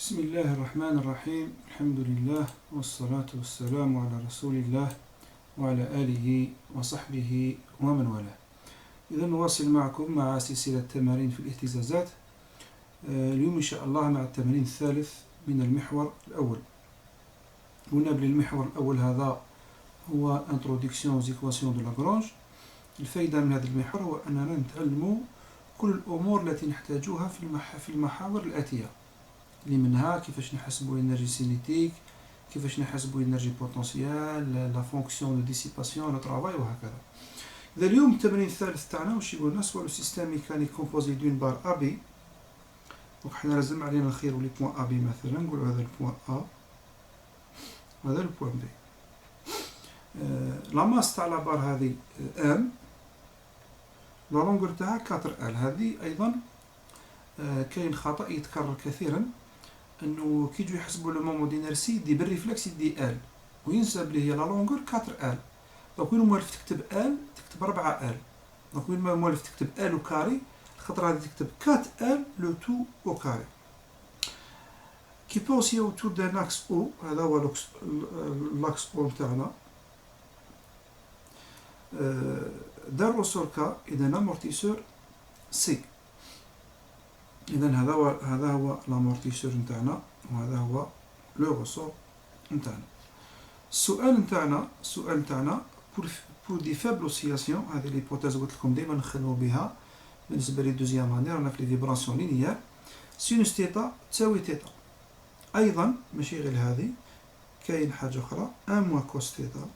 بسم الله الرحمن الرحيم. الحمد لله والصلاة والسلام على رسول الله وعلى آله وصحبه ومن والاه. إذا نواصل معكم مع سلسلة التمارين في الاهتزازات. اليوم إن شاء الله مع التمرين الثالث من المحور الأول. ونبني المحور الأول هذا هو Introduction aux équations de Lagrange. الفائدة من هذا المحور هو أننا نتعلم كل الأمور التي نحتاجها في المحاور الآتية، اللي منها كيفاش نحسبوا الانرجي سينيتيك، كيفاش نحسبوا الانرجي بوتنسيال، لا فونكسيون دو ديسيباسيون، لو طرافاي وهكذا. إذا اليوم التمرين الثالث تاعنا واش يقول لنا؟ سوا لو سيستيم ميكانيك كومبوزي دون بار ا بي. دونك حنا لازم علينا نخيروا لي بوين ا بي، مثلا نقولوا هذا البوين ا وهذا البوين بي. لا ماس تاع لا بار هذه ام، لا لونغور تاعها 4 ال. هذه ايضا كاين خطأ يتكرر كثيرا، انه كي يجوا يحسبوا لو مومون دينيرسي يدي بالريفلكس يدي ال وينسى بلي هي لا لونغور 4 ال. دونك وين موالف تكتب ال تكتب 4 ال. دونك وين ما موالف تكتب ال وكاري، الخطره هذه تكتب 4 ال لو تو او كاري. كي بوسي اوتور دان اكس او، هذا هو لاكس او تاعنا. دار رسول كا اذا امورتيسور سي. اذا هذا هو لامورتيسور نتاعنا، وهذا هو لو رسول نتاعنا. السؤال نتاعنا pour دي فابل اوسيلاسيون، هذه ليبوتيز قلت لكم ديما نخدموا بها بالنسبه لي دوزيام اني، رانا في لي فيبراسيون لينيير. سينوس تيتا تساوي تيتا. ايضا ماشي غير هذه، كاين حاجه اخرى، 1 موان كوس تيتا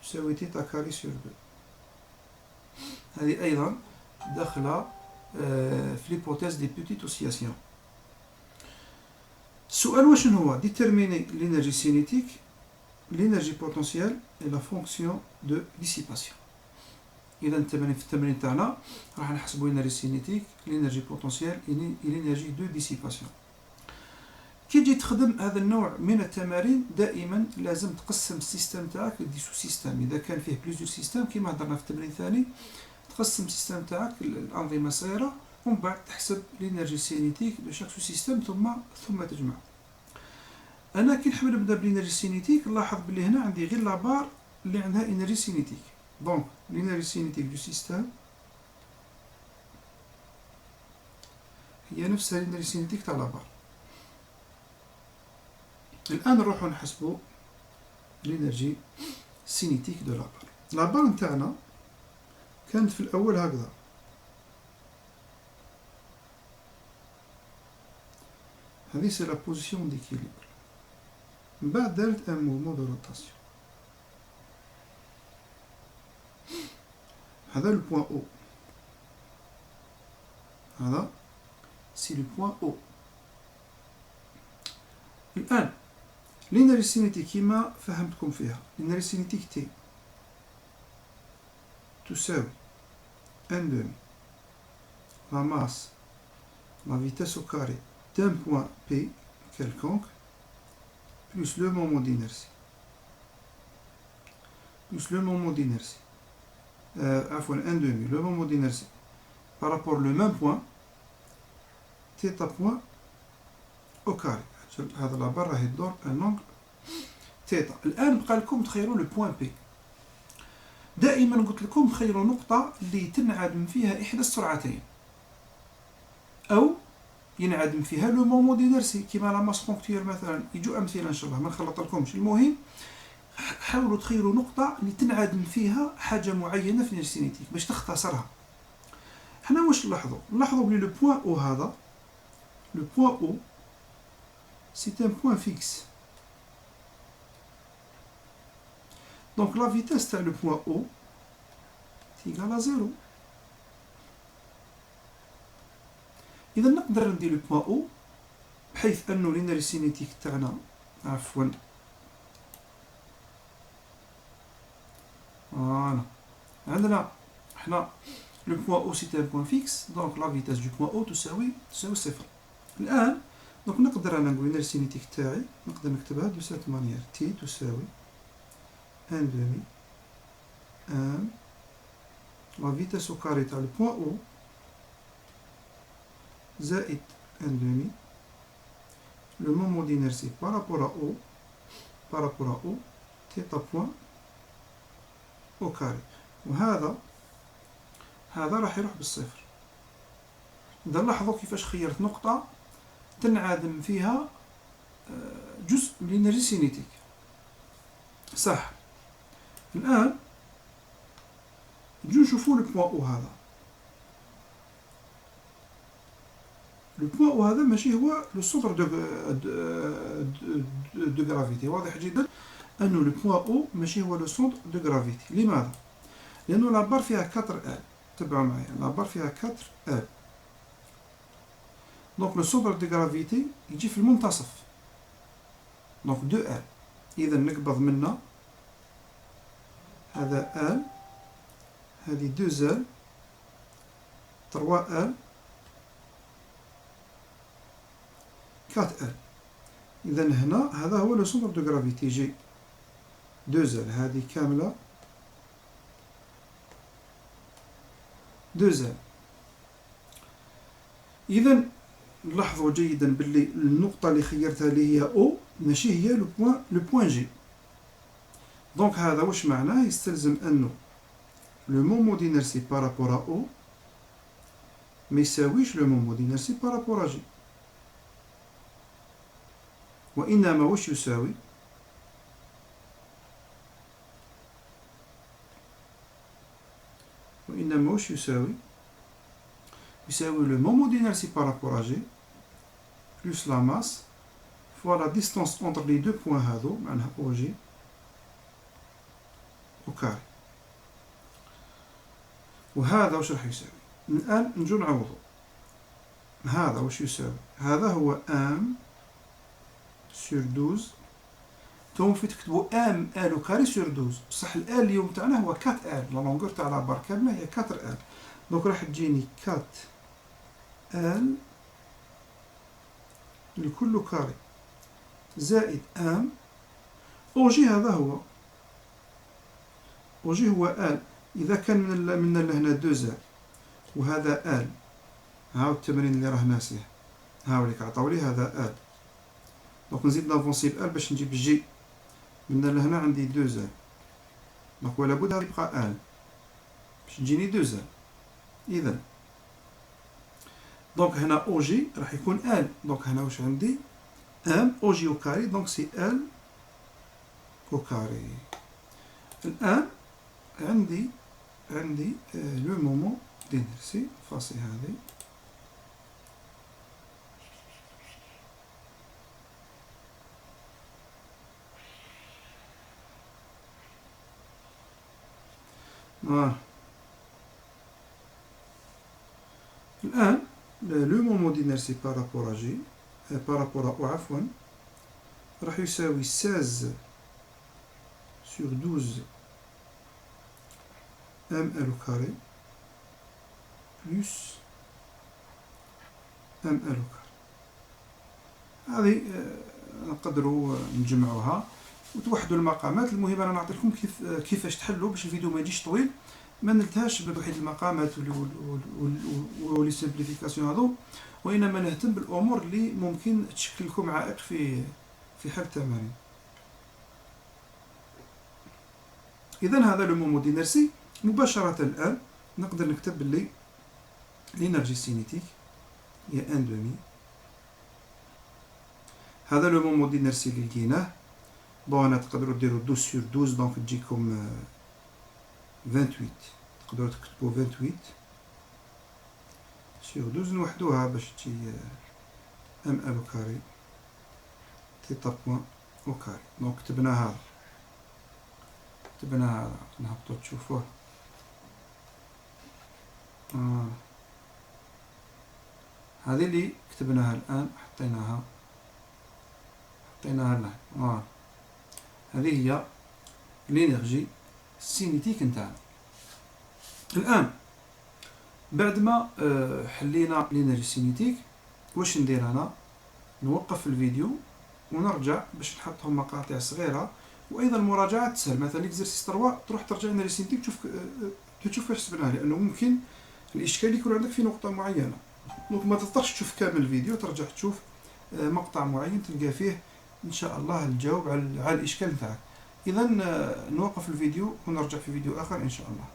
تساوي تيتا كاري سور بي. هذه ايضا داخله في ليبوتيز دي بوتيت اوسيلاسيون. السؤال واش هو؟ ديتيرميني لينرجي سينيتيك، l'énergie potentielle et la fonction de dissipation. إذا في التمرين تاعنا راح نحسبوا l'énergie cinétique, l'énergie potentielle et l'énergie de dissipation. كي تجي تخدم هذا النوع من التمارين دائما لازم تقسم السيستم تاعك لدي سو سيستم. إذا كان فيه بليزيور سيستم كيما هضرنا في التمرين الثاني، تقسم السيستم تاعك الأنظمة السيارة، ومن بعد تحسب l'énergie cinétique de chaque سو-سيستم ثم تجمع. انا كي نحب نبدا بالانرجي سينيتيك نلاحظ بلي هنا عندي غير لابار اللي عندها انرجي سينيتيك. دونك الانرجي سينيتيك دو سيستم هي نفسها الانرجي سينيتيك تاع لابار. الان نروحو نحسبو الانرجي سينيتيك دو لابار. لابار نتاعنا كانت في الاول هكذا، هذه سي لا بوزيسيون ديكيليبر. من بعد دارت ان موفمون دو روتاسيون. هذا لو بوين او، هذا سي لو بوين او. الان الانرجي سينيتيك كيما فهمتكم فيها، الانرجي سينيتيك تي تساوي ان دومي لا ماس لا فيتاس او كاري دان بوين بي quelconque plus le moment d'inertie. Plus le moment d'inertie. Afwan, 1 demi. Le moment d'inertie. Par rapport au même point, θ point au carré. هذا لا برا هي الدور ان اونغل ثيتا. الان بقى لكم تخيلوا لو بوين بي. دائما قلت لكم تخيلوا نقطة اللي تنعدم فيها احدى السرعتين، او ينعدم فيها لو مومون دينيرسي كيما لا ماس بونكتير مثلا. يجوا امثله ان شاء الله ما نخلط لكمش. المهم حاولوا تخيلوا نقطه اللي تنعدم فيها حاجه معينه في الانرجي سينيتيك باش تختصرها. حنا واش نلاحظوا بلي لو بوين او هذا، لو بوين او سي ان بوين فيكس. دونك لا فيتاس تاع لو بوين او تيغال زيرو. إذا نقدر ندير لو بوين او بحيث أنه الانرجي سينيتيك تاعنا، عفوا فوالا، عندنا حنا لو بوين او سي ان بوين فيكس. دونك لا فيتاس دو بوين او تساوي صفر. الآن دونك نقدر أنا نقول الانرجي سينيتيك تاعي نقدر نكتبها دو سيت مانيير، تي تساوي ان دومي ان لا فيتاس او كاري تاع لو بوين او زائد ان دومي لو مومون دينيرسي بارابور ا او بارابور ا او تيتا بوان او كاري. وهذا راح يروح بالصفر. إذا لاحظوا كيفاش خيرت نقطة تنعدم فيها جزء من الإنرجي سينيتيك. صح. الآن نجو نشوفو لو بوان او هذا. لو بوان او هذا ماشي هو لو سونتر دو غرافيتي. واضح جدا أنه لو بوان او ماشي هو لو سونتر دو غرافيتي. لماذا؟ لأنه لابار فيها 4 ال. تبعوا معايا، لابار فيها 4 ال. دونك لو سونتر دو غرافيتي يجي في المنتصف. دونك 2 ال. إذا نقبض منا هذا ال، هذه 2 ال، 3 ال، 4 ال. إذا هنا هذا هو لو سونتر دو غرافيتي. يجي 2 ال هذه كاملة، 2 ال. إذا لاحظوا جيدا باللي النقطة اللي خيرتها اللي هي او ماشي هي لو بوان جي. دونك هذا واش معناه؟ يستلزم أنه لو مومون دينيرسي بارابور ا او ما يساويش لو مومون دينيرسي بارابور ا جي، وإنما واش يساوي؟ وإنما واش يساوي؟ يساوي لو مومون دينيرسي بارابور ا جي plus la masse fois la distance entre les deux points هذو معناها او جي au carré. وهذا واش راح يساوي؟ الآن نجو نعوضو. هذا واش يساوي؟ هذا هو ام سور 12. نتوما في تكتبوا ام ال او كاري سور 12. بصح الال اليوم تاعنا هو 4 ال. لا لونغور تاع لابار كاملة هي 4 ال. دونك راح تجيني 4 ال لكل كاري زائد ام او جي. هذا هو او جي هو ال. إذا كان من لهنا 2 ال وهذا ال، هاو التمرين اللي راه ناسيه، هاو اللي كعطاولي هذا ال. دونك نزيد نافونسي بال باش نجيب جي. من لهنا عندي 2 ال، دونك ولا بد هذا يبقى ال باش تجيني 2 ال. إذا دونك هنا او جي راح يكون ال. دونك هنا واش عندي؟ ام او جي او كاري. دونك سي ال او كاري. الآن عندي لو مومون دينيرسي فاصي هذه الآن لو مومون دينيرسي بارابور ا جي بارابور او عفوا راح يساوي 16 sur 12 ام ال au carré plus ام ال au carré. هذه نقدروا نجمعوها وتوحدوا المقامات. المهم انا نعطي لكم كيفاش تحلوا باش الفيديو ما يجيش طويل، ما نلتهاش بتوحيد المقامات ولي سيمبليفيكاسيون هذو، وانما نهتم بالامور اللي ممكن تشكل لكم عائق في حل التمارين. اذا هذا لو مومون دينيرسي. مباشرة الآن نقدر نكتب باللي لينرجي سينيتيك هي ان دومي. هذا لو مومون دينيرسي اللي لقيناه. بون هنا تقدروا ديروا 12 سور 12 دونك تجيكم 28. تقدروا تكتبوا 28 سور 12 نوحدوها باش تجي ام ال او كاري تيتا بوان او كاري. دونك كتبنا هذا نهبطوا تشوفوه. هذه اللي كتبناها الآن حطيناها هنا. هذه هي لينيرجي سينيتيك نتاعنا. الآن بعد ما حلينا لينيرجي سينيتيك واش ندير أنا؟ نوقف الفيديو ونرجع باش نحطهم مقاطع صغيرة، وأيضا مراجعة تسهل. مثلا ليكزرسيس 3 تروح ترجع لينيرجي سينيتيك تشوف كيفاش حسبناها، لأنه ممكن الإشكال يكون عندك في نقطة معينة. دونك ما تضطرش تشوف كامل الفيديو، ترجع تشوف مقطع معين تلقى فيه ان شاء الله الجواب على الاشكال نتاعك. اذا نوقف الفيديو ونرجع في فيديو اخر ان شاء الله.